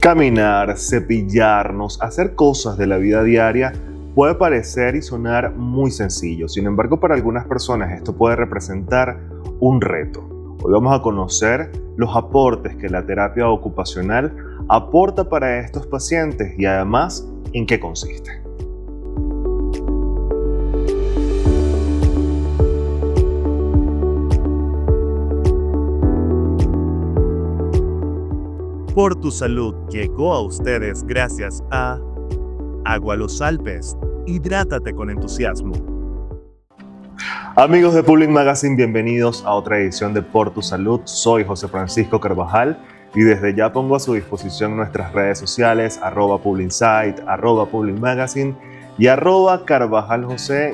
Caminar, cepillarnos, hacer cosas de la vida diaria puede parecer y sonar muy sencillo. Sin embargo, para algunas personas esto puede representar un reto. Hoy vamos a conocer los aportes que la terapia ocupacional aporta para estos pacientes y además en qué consiste. Por tu salud llegó a ustedes gracias a Agua Los Alpes. Hidrátate con entusiasmo. Amigos de Public Magazine, bienvenidos a otra edición de Por tu Salud. Soy José Francisco Carvajal y desde ya pongo a su disposición nuestras redes sociales @PublicInsight, @PublicMagazine y @CarvajalJosé_.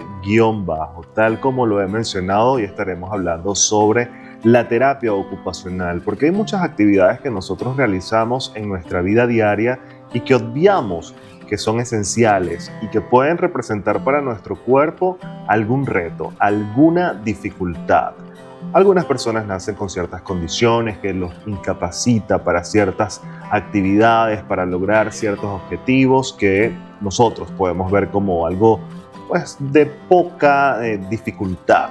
Tal como lo he mencionado, y estaremos hablando sobre la terapia ocupacional, porque hay muchas actividades que nosotros realizamos en nuestra vida diaria y que obviamos que son esenciales y que pueden representar para nuestro cuerpo algún reto, alguna dificultad. Algunas personas nacen con ciertas condiciones que los incapacita para ciertas actividades, para lograr ciertos objetivos que nosotros podemos ver como algo de poca dificultad.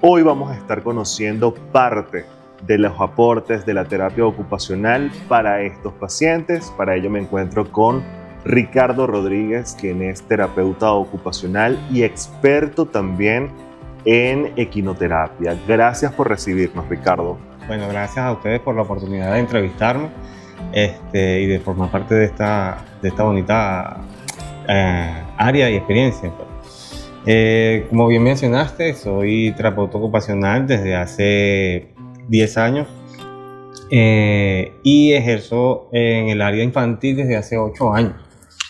Hoy vamos a estar conociendo parte de los aportes de la terapia ocupacional para estos pacientes. Para ello me encuentro con Ricardo Rodríguez, quien es terapeuta ocupacional y experto también en equinoterapia. Gracias por recibirnos, Ricardo. Bueno, gracias a ustedes por la oportunidad de entrevistarme y de formar parte de esta bonita área y experiencia. Como bien mencionaste, soy terapeuta ocupacional desde hace 10 años y ejerzo en el área infantil desde hace 8 años.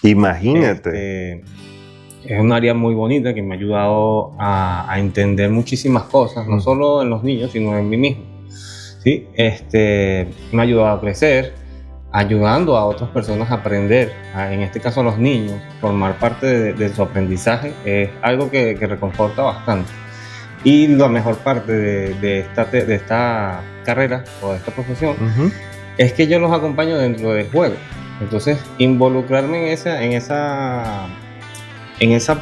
Imagínate. Es un área muy bonita que me ha ayudado a entender muchísimas cosas, no solo en los niños, sino en mí mismo. ¿Sí? Me ha ayudado a crecer, ayudando a otras personas a aprender, en este caso a los niños, formar parte de su aprendizaje, es algo que reconforta bastante. Y la mejor parte de esta carrera o de esta profesión es que yo los acompaño dentro del juego. Entonces, involucrarme en esa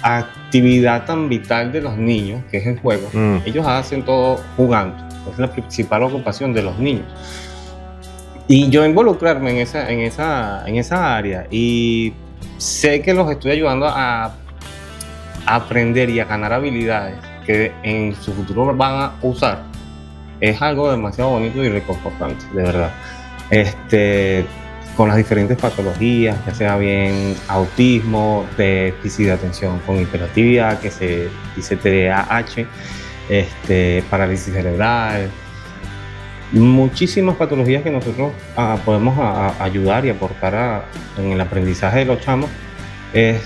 actividad tan vital de los niños, que es el juego. Ellos hacen todo jugando, es la principal ocupación de los niños. Y yo involucrarme en esa área y sé que los estoy ayudando a aprender y a ganar habilidades que en su futuro van a usar, es algo demasiado bonito y reconfortante, de verdad. Con las diferentes patologías, ya sea bien autismo, déficit de atención con hiperactividad, que se dice TDAH, parálisis cerebral, muchísimas patologías que nosotros podemos ayudar y aportar en el aprendizaje de los chamos. Es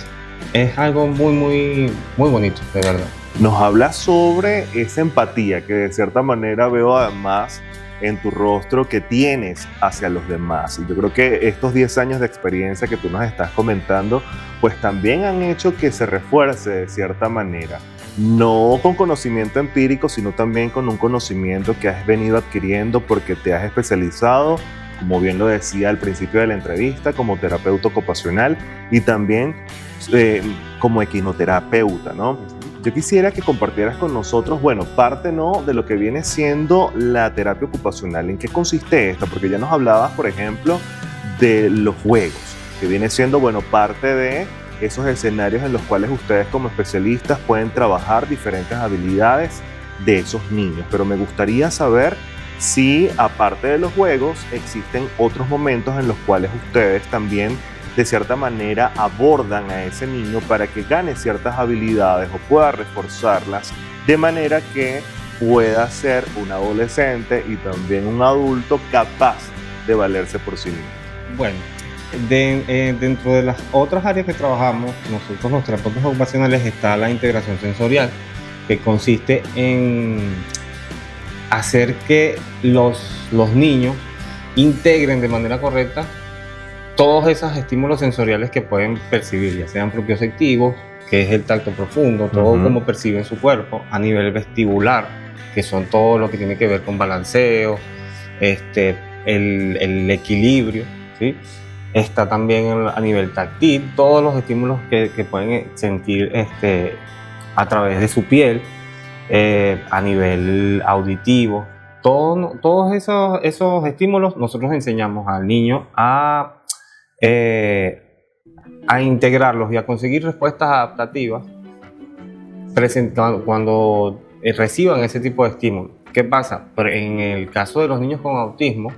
algo muy bonito, de verdad. Nos habla sobre esa empatía que de cierta manera veo además en tu rostro que tienes hacia los demás. Y yo creo que estos 10 años de experiencia que tú nos estás comentando, pues también han hecho que se refuerce de cierta manera. No con conocimiento empírico, sino también con un conocimiento que has venido adquiriendo porque te has especializado, como bien lo decía al principio de la entrevista, como terapeuta ocupacional y también como equinoterapeuta, ¿no? Yo quisiera que compartieras con nosotros, parte, ¿no?, de lo que viene siendo la terapia ocupacional. ¿En qué consiste esta? Porque ya nos hablabas, por ejemplo, de los juegos, que viene siendo, parte de esos escenarios en los cuales ustedes como especialistas pueden trabajar diferentes habilidades de esos niños. Pero me gustaría saber si, aparte de los juegos, existen otros momentos en los cuales ustedes también de cierta manera abordan a ese niño para que gane ciertas habilidades o pueda reforzarlas de manera que pueda ser un adolescente y también un adulto capaz de valerse por sí mismo. Bueno, dentro de las otras áreas que trabajamos, nosotros los terapeutas ocupacionales, está la integración sensorial, que consiste en hacer que los niños integren de manera correcta todos esos estímulos sensoriales que pueden percibir, ya sean propioceptivos, que es el tacto profundo, todo como perciben su cuerpo, a nivel vestibular, que son todo lo que tiene que ver con balanceo, el equilibrio, ¿sí? Está también a nivel táctil, todos los estímulos que pueden sentir a través de su piel, a nivel auditivo. Todos esos estímulos nosotros enseñamos al niño a integrarlos y a conseguir respuestas adaptativas cuando reciban ese tipo de estímulos. ¿Qué pasa? Pero en el caso de los niños con autismo,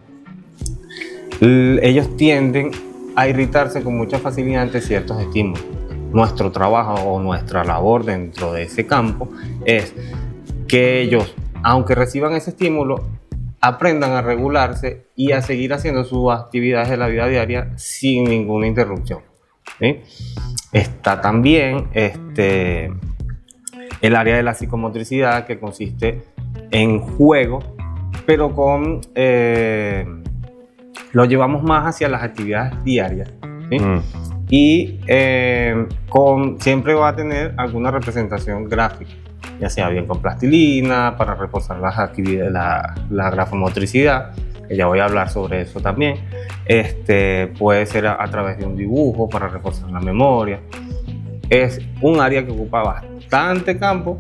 ellos tienden a irritarse con mucha facilidad ante ciertos estímulos. Nuestro trabajo o nuestra labor dentro de ese campo es que ellos, aunque reciban ese estímulo, aprendan a regularse y a seguir haciendo sus actividades de la vida diaria sin ninguna interrupción, ¿sí? Está también el área de la psicomotricidad, que consiste en juego, pero lo llevamos más hacia las actividades diarias, ¿sí? Y siempre va a tener alguna representación gráfica, ya sea bien con plastilina, para reforzar las actividades, la grafomotricidad, que ya voy a hablar sobre eso también. Puede ser a través de un dibujo para reforzar la memoria. Es un área que ocupa bastante campo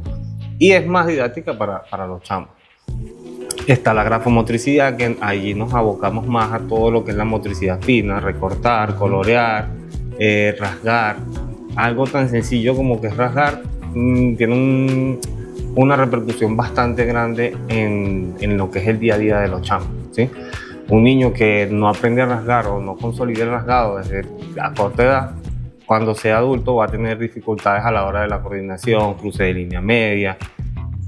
y es más didáctica para los chamos. Está la grafomotricidad, que allí nos abocamos más a todo lo que es la motricidad fina, recortar, colorear, rasgar. Algo tan sencillo como que es rasgar tiene una repercusión bastante grande en lo que es el día a día de los chamos, ¿sí? Un niño que no aprende a rasgar o no consolida el rasgado desde a corta edad, cuando sea adulto va a tener dificultades a la hora de la coordinación, cruce de línea media.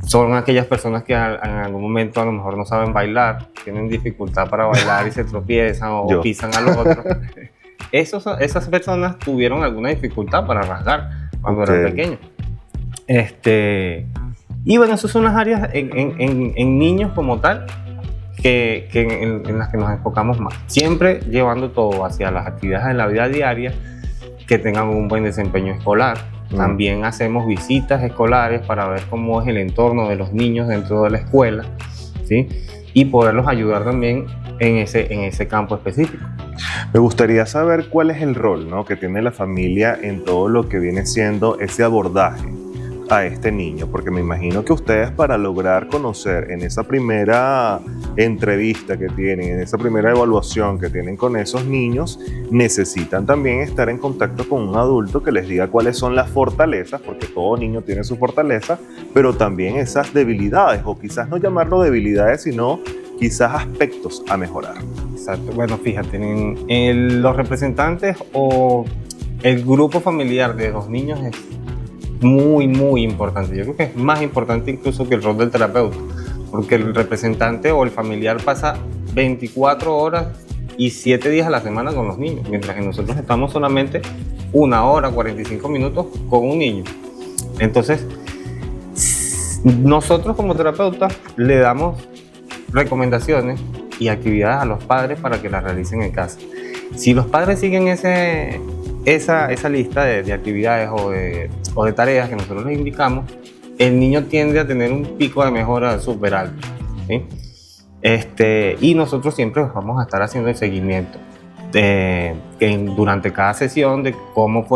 Son aquellas personas que en algún momento a lo mejor no saben bailar, tienen dificultad para bailar y se tropiezan o pisan a los otros. Esas personas tuvieron alguna dificultad para rasgar cuando eran pequeños. Y bueno, esas son las áreas en niños como tal en las que nos enfocamos más. Siempre llevando todo hacia las actividades de la vida diaria, que tengan un buen desempeño escolar. También hacemos visitas escolares para ver cómo es el entorno de los niños dentro de la escuela, ¿sí? Y poderlos ayudar también en ese campo específico. Me gustaría saber cuál es el rol, ¿no?, que tiene la familia en todo lo que viene siendo ese abordaje a este niño, porque me imagino que ustedes, para lograr conocer en esa primera entrevista que tienen, en esa primera evaluación que tienen con esos niños, necesitan también estar en contacto con un adulto que les diga cuáles son las fortalezas, porque todo niño tiene su fortaleza, pero también esas debilidades, o quizás no llamarlo debilidades, sino quizás aspectos a mejorar. Exacto. Bueno, fíjate, los representantes o el grupo familiar de los niños es muy, muy importante. Yo creo que es más importante incluso que el rol del terapeuta, porque el representante o el familiar pasa 24 horas y 7 días a la semana con los niños, mientras que nosotros estamos solamente 1 hora, 45 minutos con un niño. Entonces, nosotros como terapeutas le damos recomendaciones y actividades a los padres para que las realicen en casa. Si los padres siguen esa lista de actividades o de tareas que nosotros les indicamos, el niño tiende a tener un pico de mejora súper alto, ¿sí? Y nosotros siempre vamos a estar haciendo el seguimiento durante cada sesión de cómo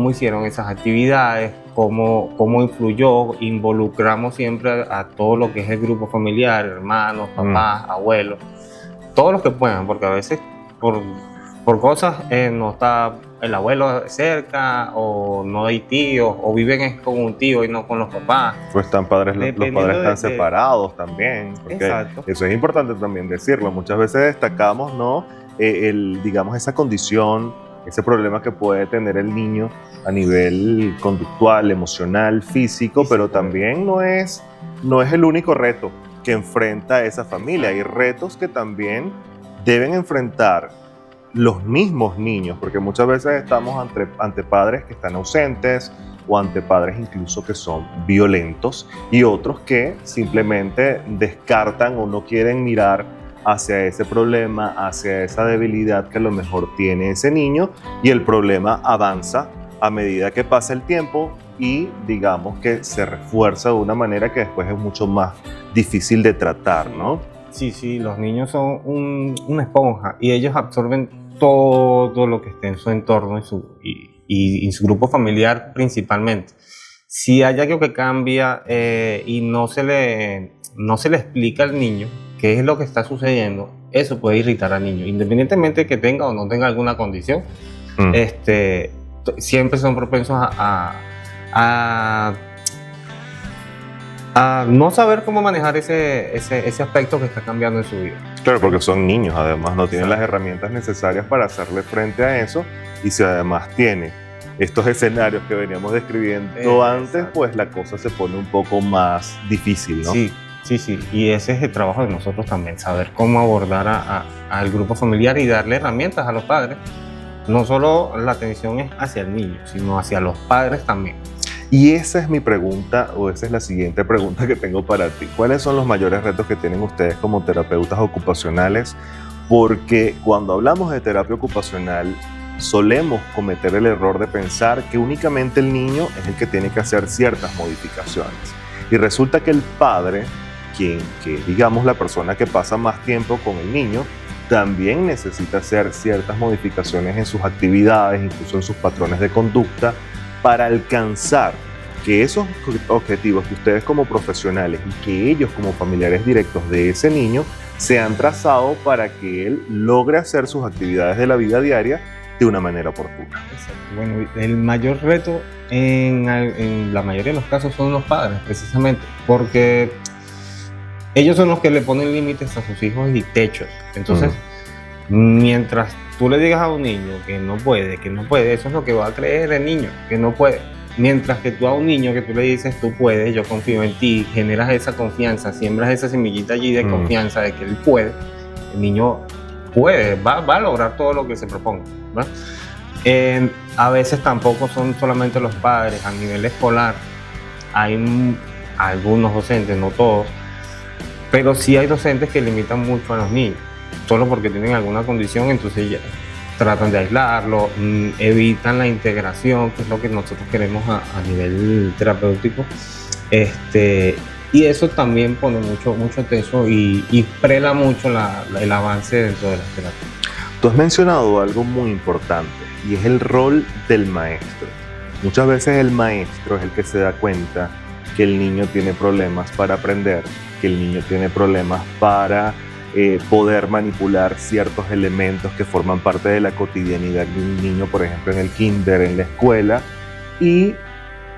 hicieron esas actividades, cómo influyó. Involucramos siempre a todo lo que es el grupo familiar, hermanos, papás, abuelos, todos los que puedan, porque a veces por cosas no está el abuelo cerca, o no hay tíos, o viven con un tío y no con los papás. Pues los padres están separados también, porque exacto. Eso es importante también decirlo. Muchas veces destacamos, ¿no?, digamos, esa condición, ese problema que puede tener el niño a nivel conductual, emocional, físico, pero también no es el único reto que enfrenta esa familia. Hay retos que también deben enfrentar los mismos niños, porque muchas veces estamos ante padres que están ausentes, o ante padres incluso que son violentos, y otros que simplemente descartan o no quieren mirar hacia ese problema, hacia esa debilidad que a lo mejor tiene ese niño, y el problema avanza a medida que pasa el tiempo y digamos que se refuerza de una manera que después es mucho más difícil de tratar, ¿no? Sí, los niños son una esponja y ellos absorben todo lo que esté en su entorno y su grupo familiar principalmente. Si hay algo que cambia y no se le explica al niño qué es lo que está sucediendo, eso puede irritar al niño, independientemente de que tenga o no tenga alguna condición. Siempre son propensos a no saber cómo manejar ese aspecto que está cambiando en su vida. Claro, porque son niños, además no tienen las herramientas necesarias para hacerle frente a eso, y si además tiene estos escenarios que veníamos describiendo antes, pues la cosa se pone un poco más difícil, ¿no? Sí, y ese es el trabajo de nosotros también, saber cómo abordar al grupo familiar y darle herramientas a los padres. No solo la atención es hacia el niño, sino hacia los padres también. Y esa es mi pregunta, o esa es la siguiente pregunta que tengo para ti. ¿Cuáles son los mayores retos que tienen ustedes como terapeutas ocupacionales? Porque cuando hablamos de terapia ocupacional, solemos cometer el error de pensar que únicamente el niño es el que tiene que hacer ciertas modificaciones. Y resulta que el padre, que digamos la persona que pasa más tiempo con el niño, también necesita hacer ciertas modificaciones en sus actividades, incluso en sus patrones de conducta, para alcanzar que esos objetivos que ustedes como profesionales y que ellos como familiares directos de ese niño se han trazado para que él logre hacer sus actividades de la vida diaria de una manera oportuna. Exacto. Bueno, el mayor reto en la mayoría de los casos son los padres, precisamente, porque ellos son los que le ponen límites a sus hijos y techos. Entonces, mientras tú le digas a un niño que no puede, eso es lo que va a creer el niño, que no puede. Mientras que tú a un niño que tú le dices, tú puedes, yo confío en ti, generas esa confianza, siembras esa semillita allí de confianza de que él puede, el niño puede, va a lograr todo lo que se proponga, ¿verdad? A veces tampoco son solamente los padres, a nivel escolar hay algunos docentes, no todos, pero sí hay docentes que limitan mucho a los niños, solo porque tienen alguna condición, entonces ya tratan de aislarlo, evitan la integración, que es lo que nosotros queremos a nivel terapéutico. Y eso también pone mucho peso y frena mucho el avance dentro de las terapias. Tú has mencionado algo muy importante y es el rol del maestro. Muchas veces el maestro es el que se da cuenta que el niño tiene problemas para aprender, que el niño tiene problemas para poder manipular ciertos elementos que forman parte de la cotidianidad de un niño, por ejemplo en el kinder, en la escuela, y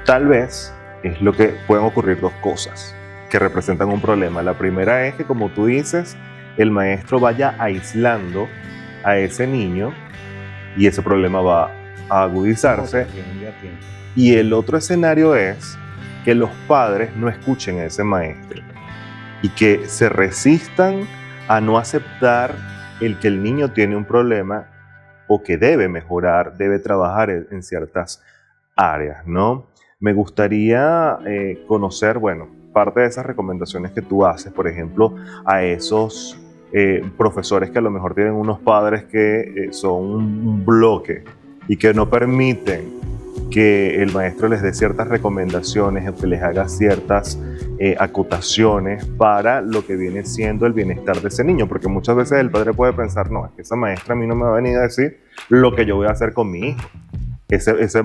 tal vez es lo que pueden ocurrir dos cosas que representan un problema. La primera es que, como tú dices, el maestro vaya aislando a ese niño y ese problema va a agudizarse. Y el otro escenario es que los padres no escuchen a ese maestro y que se resistan a no aceptar el que el niño tiene un problema o que debe mejorar, debe trabajar en ciertas áreas, ¿no? Me gustaría conocer, bueno, parte de esas recomendaciones que tú haces, por ejemplo, a esos profesores que a lo mejor tienen unos padres que son un bloque y que no permiten que el maestro les dé ciertas recomendaciones o que les haga ciertas acotaciones para lo que viene siendo el bienestar de ese niño, porque muchas veces el padre puede pensar, no, es que esa maestra a mí no me va a venir a decir lo que yo voy a hacer con mi hijo. Ese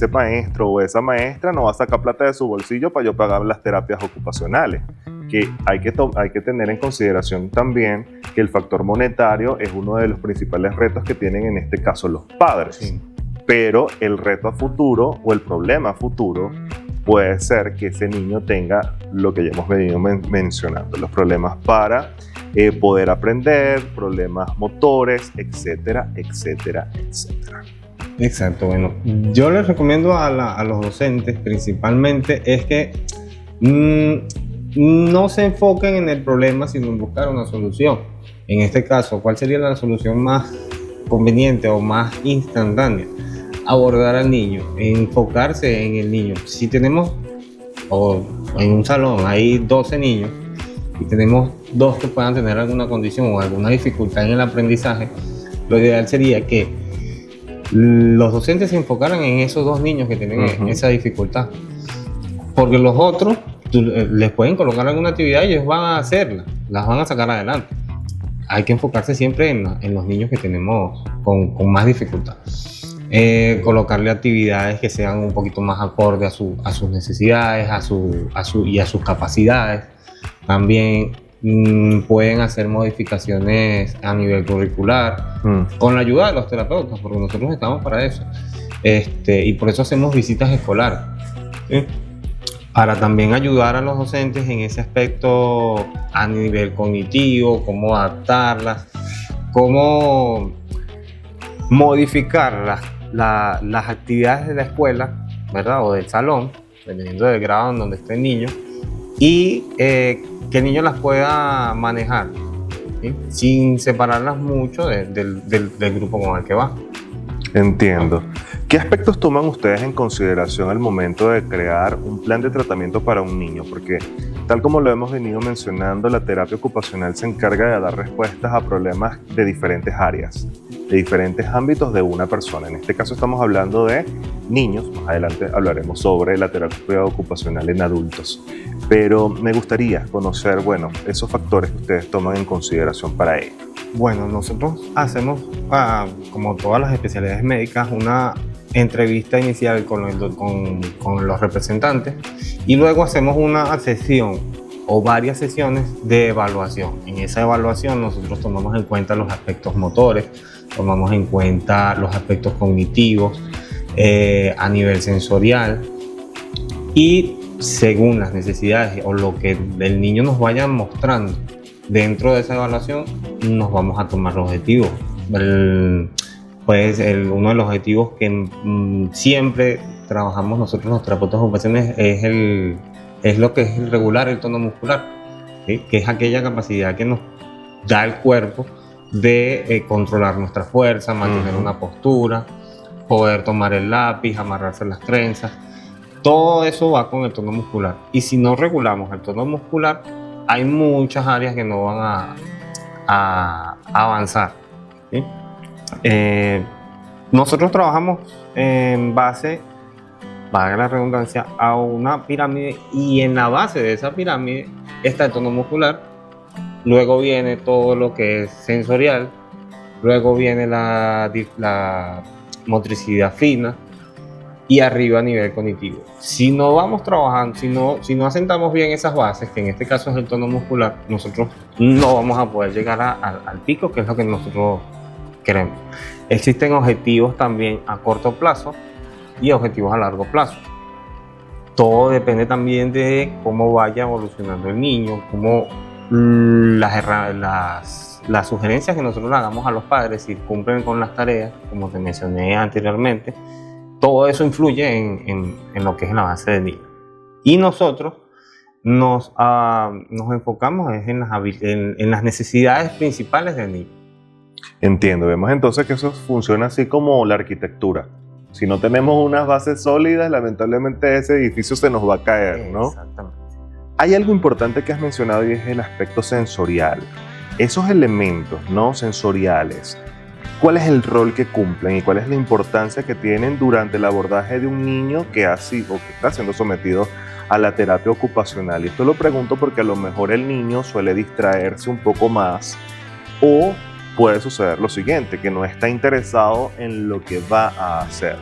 maestro o esa maestra no va a sacar plata de su bolsillo para yo pagar las terapias ocupacionales. Que hay que tener en consideración también que el factor monetario es uno de los principales retos que tienen en este caso los padres. Sí. Pero el reto a futuro o el problema a futuro puede ser que ese niño tenga lo que ya hemos venido mencionando, los problemas para poder aprender, problemas motores, etcétera, etcétera, etcétera. Exacto, bueno, yo les recomiendo a los docentes principalmente es que no se enfoquen en el problema, sino en buscar una solución. En este caso, ¿cuál sería la solución más conveniente o más instantánea? Abordar al niño, enfocarse en el niño. Si tenemos, o en un salón hay 12 niños y tenemos 2 que puedan tener alguna condición o alguna dificultad en el aprendizaje, lo ideal sería que los docentes se enfocaran en esos 2 niños que tienen esa dificultad, porque los otros les pueden colocar alguna actividad y ellos van a hacerla. las van a sacar adelante. Hay que enfocarse siempre en los niños que tenemos con más dificultad. Colocarle actividades que sean un poquito más acorde a sus necesidades, y a sus capacidades. También pueden hacer modificaciones a nivel curricular con la ayuda de los terapeutas, porque nosotros estamos para eso. Y por eso hacemos visitas escolares, ¿sí? Para también ayudar a los docentes en ese aspecto a nivel cognitivo, cómo adaptarlas, cómo modificar las actividades de la escuela, ¿verdad? O del salón, dependiendo del grado en donde esté el niño, y que el niño las pueda manejar, ¿sí? Sin separarlas mucho del grupo con el que va. Entiendo. ¿Qué aspectos toman ustedes en consideración al momento de crear un plan de tratamiento para un niño? Porque, tal como lo hemos venido mencionando, la terapia ocupacional se encarga de dar respuestas a problemas de diferentes áreas, de diferentes ámbitos de una persona. En este caso estamos hablando de niños, más adelante hablaremos sobre la terapia ocupacional en adultos. Pero me gustaría conocer, bueno, esos factores que ustedes toman en consideración para ello. Bueno, nosotros hacemos, como todas las especialidades médicas, una entrevista inicial con los representantes y luego hacemos una sesión o varias sesiones de evaluación. En esa evaluación nosotros tomamos en cuenta los aspectos motores, tomamos en cuenta los aspectos cognitivos, a nivel sensorial, y según las necesidades o lo que el niño nos vaya mostrando dentro de esa evaluación, nos vamos a tomar los objetivos. Uno de los objetivos que siempre trabajamos nosotros los terapeutas ocupacionales es lo que es el regular el tono muscular, ¿sí? Que es aquella capacidad que nos da el cuerpo de controlar nuestra fuerza, mantener una postura, poder tomar el lápiz, amarrarse las trenzas. Todo eso va con el tono muscular. Y si no regulamos el tono muscular, hay muchas áreas que no van a avanzar, ¿sí? Nosotros trabajamos en base, valga la redundancia, a una pirámide, y en la base de esa pirámide está el tono muscular, luego viene todo lo que es sensorial, luego viene la motricidad fina y arriba a nivel cognitivo. Si no vamos trabajando, si no asentamos bien esas bases, que en este caso es el tono muscular, nosotros no vamos a poder llegar al pico, que es lo que nosotros queremos. Existen objetivos también a corto plazo y objetivos a largo plazo. Todo depende también de cómo vaya evolucionando el niño, cómo las sugerencias que nosotros le hagamos a los padres, si cumplen con las tareas, como te mencioné anteriormente. Todo eso influye en lo que es el avance del niño. Y nosotros nos enfocamos en las necesidades principales del niño. Entiendo. Vemos entonces que eso funciona así como la arquitectura. Si no tenemos unas bases sólidas, lamentablemente ese edificio se nos va a caer, ¿no? Exactamente. Hay algo importante que has mencionado y es el aspecto sensorial. Esos elementos, ¿no?, sensoriales, ¿cuál es el rol que cumplen y cuál es la importancia que tienen durante el abordaje de un niño que ha sido o que está siendo sometido a la terapia ocupacional? Y esto lo pregunto porque a lo mejor el niño suele distraerse un poco más, o puede suceder lo siguiente, que no está interesado en lo que va a hacer,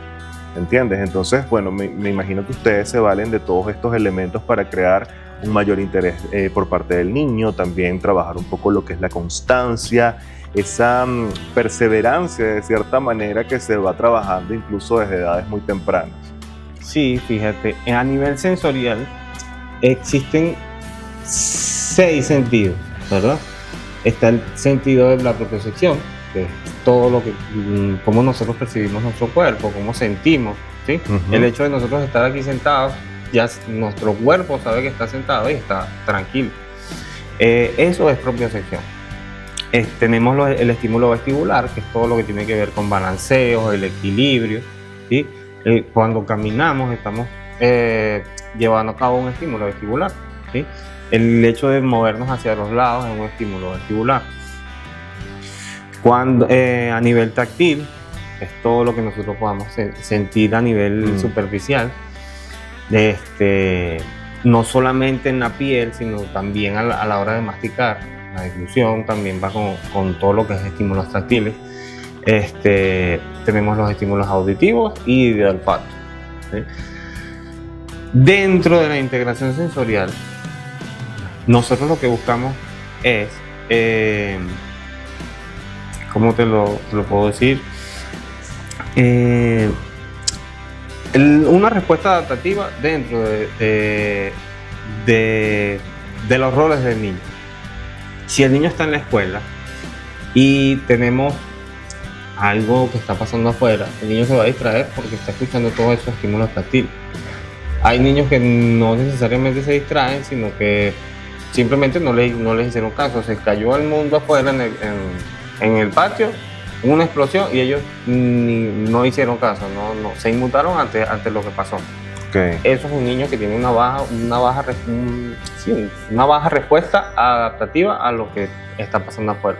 ¿entiendes? Entonces, bueno, me imagino que ustedes se valen de todos estos elementos para crear un mayor interés por parte del niño, también trabajar un poco lo que es la constancia, esa perseverancia de cierta manera que se va trabajando incluso desde edades muy tempranas. Sí, fíjate, a nivel sensorial existen 6 sentidos, ¿verdad? Está el sentido de la propiocepción, que es todo lo que, cómo nosotros percibimos nuestro cuerpo, cómo sentimos, ¿sí? El hecho de nosotros estar aquí sentados, ya nuestro cuerpo sabe que está sentado y está tranquilo. Eso es propiocepción. Tenemos el estímulo vestibular, que es todo lo que tiene que ver con balanceos, el equilibrio, ¿sí? Cuando caminamos estamos llevando a cabo un estímulo vestibular, ¿sí? El hecho de movernos hacia los lados es un estímulo vestibular. Cuando, a nivel táctil, es todo lo que nosotros podamos sentir a nivel superficial, no solamente en la piel, sino también a la hora de masticar, la inclusión también va con todo lo que es estímulos táctiles. Tenemos los estímulos auditivos y de olfato, ¿sí? Dentro de la integración sensorial, nosotros lo que buscamos es, ¿cómo te lo puedo decir? Una respuesta adaptativa dentro de los roles del niño. Si el niño está en la escuela y tenemos algo que está pasando afuera, el niño se va a distraer porque está escuchando todos esos estímulos táctiles. Hay niños que no necesariamente se distraen, sino que simplemente no les hicieron caso. Se cayó el mundo afuera en el patio, una explosión, y ellos no hicieron caso, no se inmutaron ante lo que pasó. Okay. Eso es un niño que tiene una baja respuesta adaptativa a lo que está pasando afuera.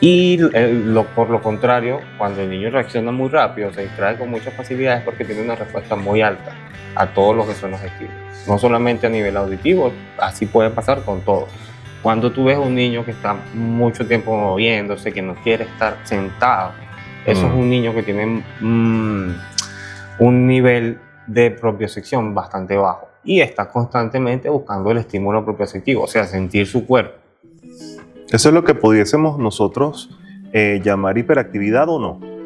Y por lo contrario, cuando el niño reacciona muy rápido, se distrae con mucha facilidad, es porque tiene una respuesta muy alta a todo lo que son los estímulos. No solamente a nivel auditivo, así puede pasar con todo. Cuando tú ves a un niño que está mucho tiempo moviéndose, que no quiere estar sentado, eso es un niño que tiene un nivel de propiocepción bastante bajo y está constantemente buscando el estímulo propioceptivo, o sea, sentir su cuerpo. ¿Eso es lo que pudiésemos nosotros llamar hiperactividad o no?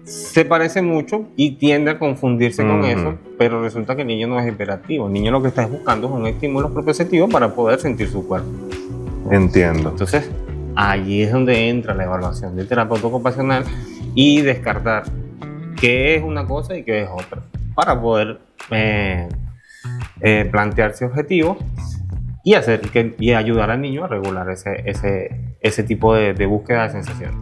Se parece mucho y tiende a confundirse con eso, pero resulta que el niño no es hiperactivo. El niño lo que está buscando es un estímulo propioceptivo para poder sentir su cuerpo. Entiendo. Entonces, allí es donde entra la evaluación del terapeuta ocupacional y descartar qué es una cosa y qué es otra, para poder plantearse objetivos y ayudar al niño a regular ese tipo de búsqueda de sensaciones.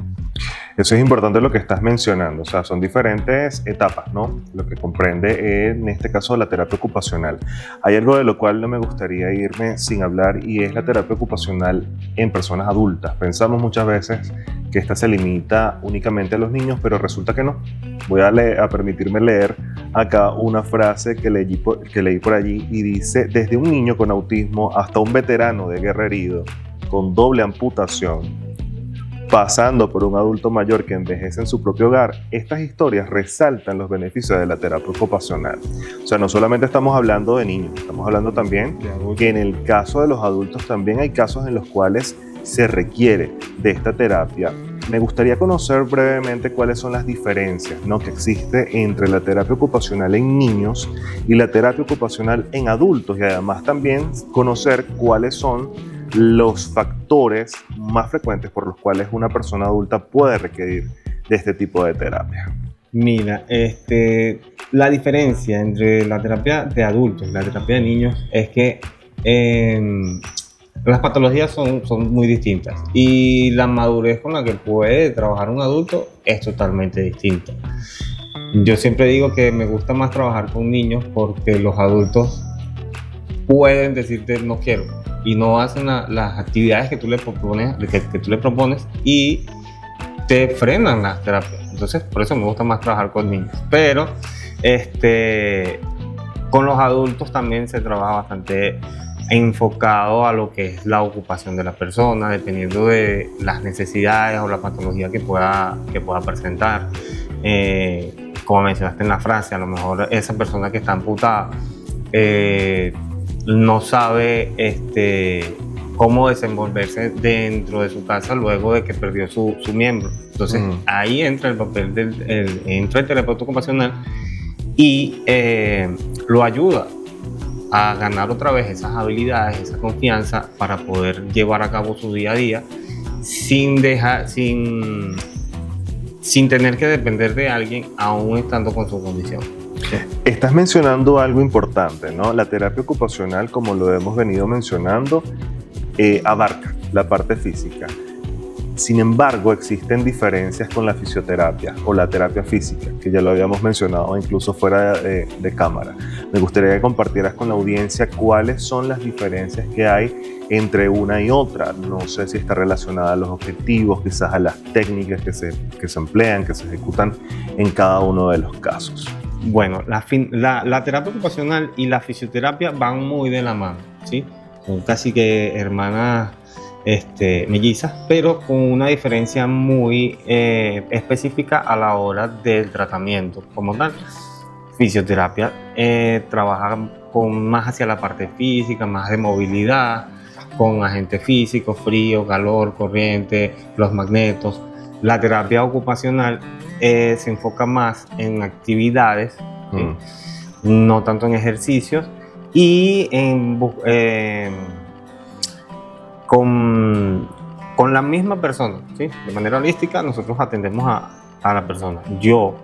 Eso es importante lo que estás mencionando, o sea, son diferentes etapas, ¿no? Lo que comprende en este caso la terapia ocupacional. Hay algo de lo cual no me gustaría irme sin hablar y es la terapia ocupacional en personas adultas. Pensamos muchas veces que esta se limita únicamente a los niños, pero resulta que no. Voy a permitirme leer acá una frase que leí por allí y dice: desde un niño con autismo hasta un veterano de guerra herido con doble amputación, pasando por un adulto mayor que envejece en su propio hogar, estas historias resaltan los beneficios de la terapia ocupacional. O sea, no solamente estamos hablando de niños, estamos hablando también que en el caso de los adultos también hay casos en los cuales se requiere de esta terapia. Me gustaría conocer brevemente cuáles son las diferencias, ¿no?, que existe entre la terapia ocupacional en niños y la terapia ocupacional en adultos, y además también conocer cuáles son los factores más frecuentes por los cuales una persona adulta puede requerir de este tipo de terapia. Mira, la diferencia entre la terapia de adultos y la terapia de niños es que las patologías son muy distintas y la madurez con la que puede trabajar un adulto es totalmente distinta. Yo siempre digo que me gusta más trabajar con niños porque los adultos pueden decirte no quiero y no hacen las actividades que tú le propones y te frenan las terapias. Entonces, por eso me gusta más trabajar con niños. Pero con los adultos también se trabaja bastante enfocado a lo que es la ocupación de la persona, dependiendo de las necesidades o la patología que pueda presentar. Como mencionaste en la frase, a lo mejor esa persona que está amputada no sabe cómo desenvolverse dentro de su casa luego de que perdió su miembro. Entonces ahí entra el papel entra el terapeuta ocupacional y lo ayuda a ganar otra vez esas habilidades, esa confianza para poder llevar a cabo su día a día sin tener que depender de alguien aún estando con su condición. Estás mencionando algo importante, ¿no? La terapia ocupacional, como lo hemos venido mencionando, abarca la parte física. Sin embargo, existen diferencias con la fisioterapia o la terapia física, que ya lo habíamos mencionado incluso fuera de cámara. Me gustaría que compartieras con la audiencia cuáles son las diferencias que hay entre una y otra. No sé si está relacionada a los objetivos, quizás a las técnicas que se emplean, que se ejecutan en cada uno de los casos. Bueno, la terapia ocupacional y la fisioterapia van muy de la mano, ¿sí? Son casi que hermanas mellizas, pero con una diferencia muy específica a la hora del tratamiento como tal. Fisioterapia trabaja más hacia la parte física, más de movilidad, con agentes físicos, frío, calor, corriente, los magnetos. La terapia ocupacional se enfoca más en actividades, ¿sí? No tanto en ejercicios, y con la misma persona, ¿sí? De manera holística nosotros atendemos a la persona. Yo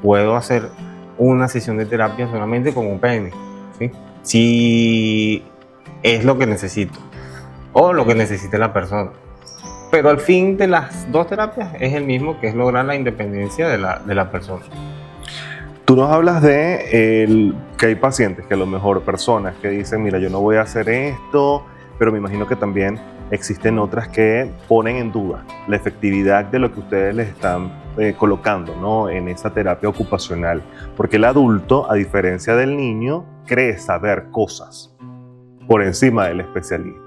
puedo hacer una sesión de terapia solamente con un peine, ¿sí? Si es lo que necesito o lo que necesite la persona. Pero al fin de las dos terapias es el mismo, que es lograr la independencia de la persona. Tú nos hablas de que hay pacientes, que a lo mejor personas que dicen, mira, yo no voy a hacer esto, pero me imagino que también existen otras que ponen en duda la efectividad de lo que ustedes les están colocando, ¿no? En esa terapia ocupacional. Porque el adulto, a diferencia del niño, cree saber cosas por encima del especialista.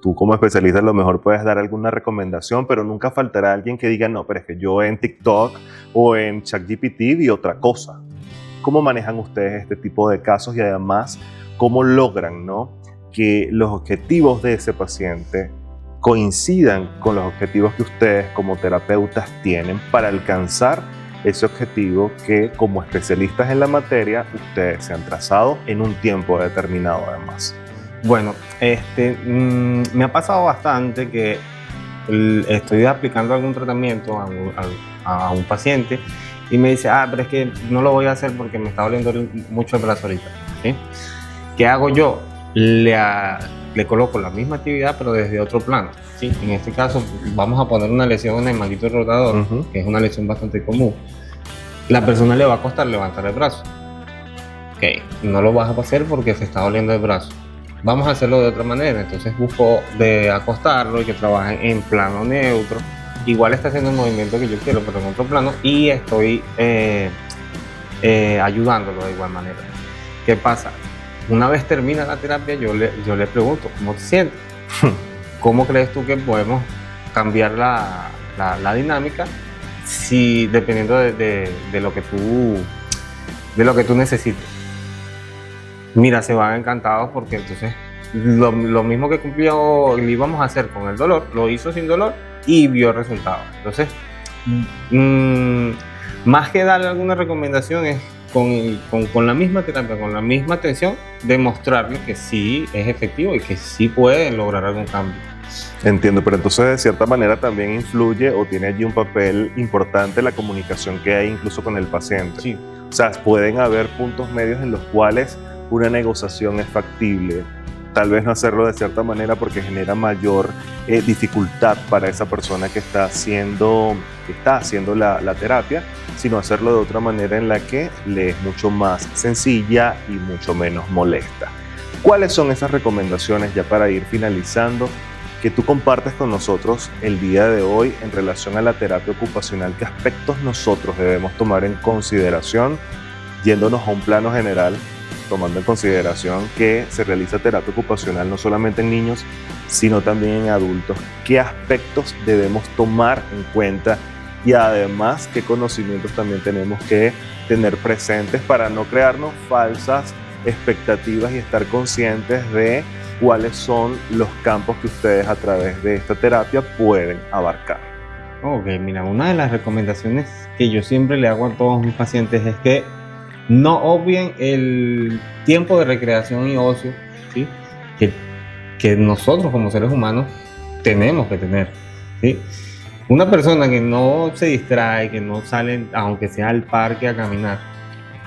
Tú como especialista a lo mejor puedes dar alguna recomendación, pero nunca faltará alguien que diga, no, pero es que yo en TikTok o en ChatGPT vi otra cosa. ¿Cómo manejan ustedes este tipo de casos y además cómo logran, ¿no?, que los objetivos de ese paciente coincidan con los objetivos que ustedes como terapeutas tienen para alcanzar ese objetivo que como especialistas en la materia ustedes se han trazado en un tiempo determinado además? Bueno, me ha pasado bastante que estoy aplicando algún tratamiento a un paciente y me dice, pero es que no lo voy a hacer porque me está doliendo mucho el brazo ahorita, ¿sí? ¿Qué hago yo? Le coloco la misma actividad pero desde otro plano, ¿sí? En este caso vamos a poner una lesión en el manguito rotador, que es una lesión bastante común. La persona le va a costar levantar el brazo. Ok, no lo vas a hacer porque se está doliendo el brazo. Vamos a hacerlo de otra manera. Entonces busco de acostarlo y que trabaje en plano neutro. Igual está haciendo el movimiento que yo quiero, pero en otro plano, y estoy ayudándolo de igual manera. ¿Qué pasa? Una vez termina la terapia, yo le pregunto, ¿cómo te sientes? ¿Cómo crees tú que podemos cambiar la dinámica? Si, dependiendo de lo que tú necesites. Mira, se van encantados porque entonces lo mismo que cumplió, le íbamos a hacer con el dolor, lo hizo sin dolor y vio resultados. Entonces, más que darle alguna recomendación es con la misma terapia, con la misma atención, demostrarle que sí es efectivo y que sí puede lograr algún cambio. Entiendo, pero entonces de cierta manera también influye o tiene allí un papel importante la comunicación que hay incluso con el paciente. Sí. O sea, pueden haber puntos medios en los cuales una negociación es factible. Tal vez no hacerlo de cierta manera porque genera mayor dificultad para esa persona que está haciendo la terapia, sino hacerlo de otra manera en la que le es mucho más sencilla y mucho menos molesta. ¿Cuáles son esas recomendaciones, ya para ir finalizando, que tú compartes con nosotros el día de hoy en relación a la terapia ocupacional? ¿Qué aspectos nosotros debemos tomar en consideración, yéndonos a un plano general, tomando en consideración que se realiza terapia ocupacional no solamente en niños, sino también en adultos? ¿Qué aspectos debemos tomar en cuenta? Y además, ¿qué conocimientos también tenemos que tener presentes para no crearnos falsas expectativas y estar conscientes de cuáles son los campos que ustedes a través de esta terapia pueden abarcar? Ok, mira, una de las recomendaciones que yo siempre le hago a todos mis pacientes es que no obvien el tiempo de recreación y ocio, ¿sí?, que nosotros como seres humanos tenemos que tener, ¿sí? Una persona que no se distrae, que no sale, aunque sea al parque a caminar,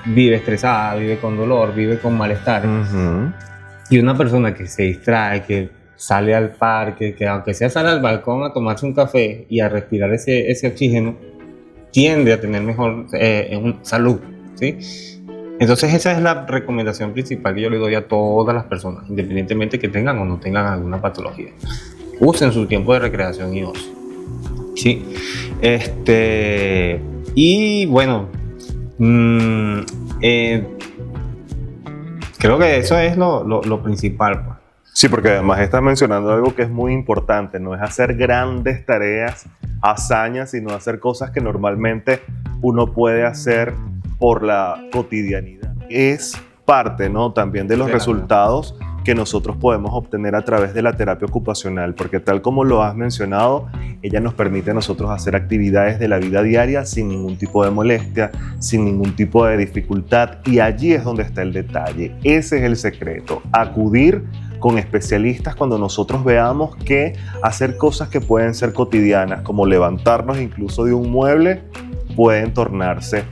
vive estresada, vive con dolor, vive con malestar. Y una persona que se distrae, que sale al parque, que aunque sea sale al balcón a tomarse un café y a respirar ese oxígeno, tiende a tener mejor salud, ¿sí? Entonces esa es la recomendación principal que yo le doy a todas las personas, independientemente que tengan o no tengan alguna patología. Usen su tiempo de recreación y ocio, ¿sí? Y bueno, creo que eso es lo principal, pues. Sí, porque además estás mencionando algo que es muy importante, no es hacer grandes tareas, hazañas, sino hacer cosas que normalmente uno puede hacer por la cotidianidad. Es parte, ¿no?, también de los resultados que nosotros podemos obtener a través de la terapia ocupacional, porque tal como lo has mencionado, ella nos permite a nosotros hacer actividades de la vida diaria sin ningún tipo de molestia, sin ningún tipo de dificultad, y allí es donde está el detalle. Ese es el secreto, acudir con especialistas cuando nosotros veamos que hacer cosas que pueden ser cotidianas, como levantarnos incluso de un mueble, pueden tornarse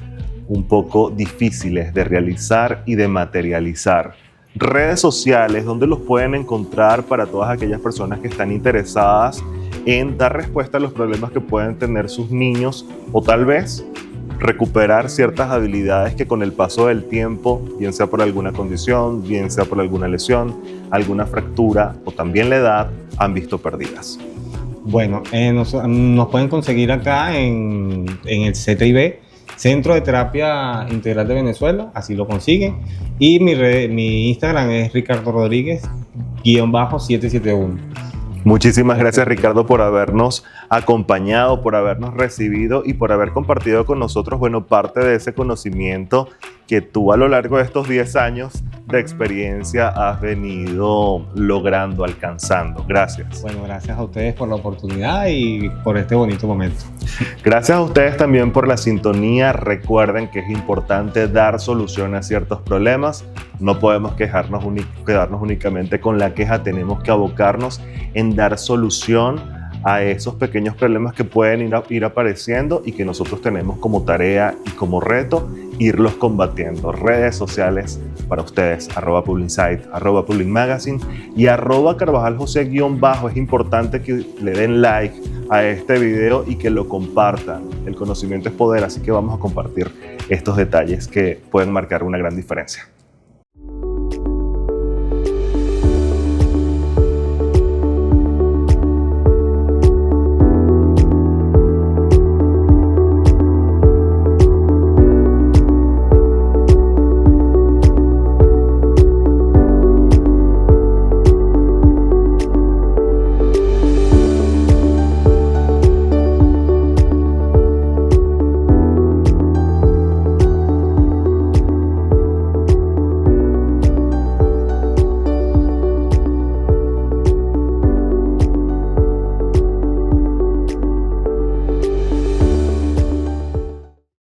un poco difíciles de realizar y de materializar. Redes sociales, donde los pueden encontrar para todas aquellas personas que están interesadas en dar respuesta a los problemas que pueden tener sus niños, o tal vez recuperar ciertas habilidades que con el paso del tiempo, bien sea por alguna condición, bien sea por alguna lesión, alguna fractura o también la edad, han visto perdidas. Bueno, nos pueden conseguir acá en el CTIB, Centro de Terapia Integral de Venezuela, así lo consiguen. Y mi Instagram es Ricardo Rodríguez_771. Muchísimas gracias, Ricardo, por habernos acompañado, por habernos recibido y por haber compartido con nosotros, bueno, parte de ese conocimiento que tú a lo largo de estos 10 años de experiencia has venido logrando, alcanzando. Gracias. Bueno, gracias a ustedes por la oportunidad y por este bonito momento. Gracias a ustedes también por la sintonía. Recuerden que es importante dar solución a ciertos problemas. No podemos quedarnos únicamente con la queja, tenemos que abocarnos en dar solución a esos pequeños problemas que pueden ir apareciendo y que nosotros tenemos como tarea y como reto irlos combatiendo. Redes sociales para ustedes, @PublinSite, @PublinMagazine y @CarvajalJosé_. Es importante que le den like a este video y que lo compartan. El conocimiento es poder, así que vamos a compartir estos detalles que pueden marcar una gran diferencia.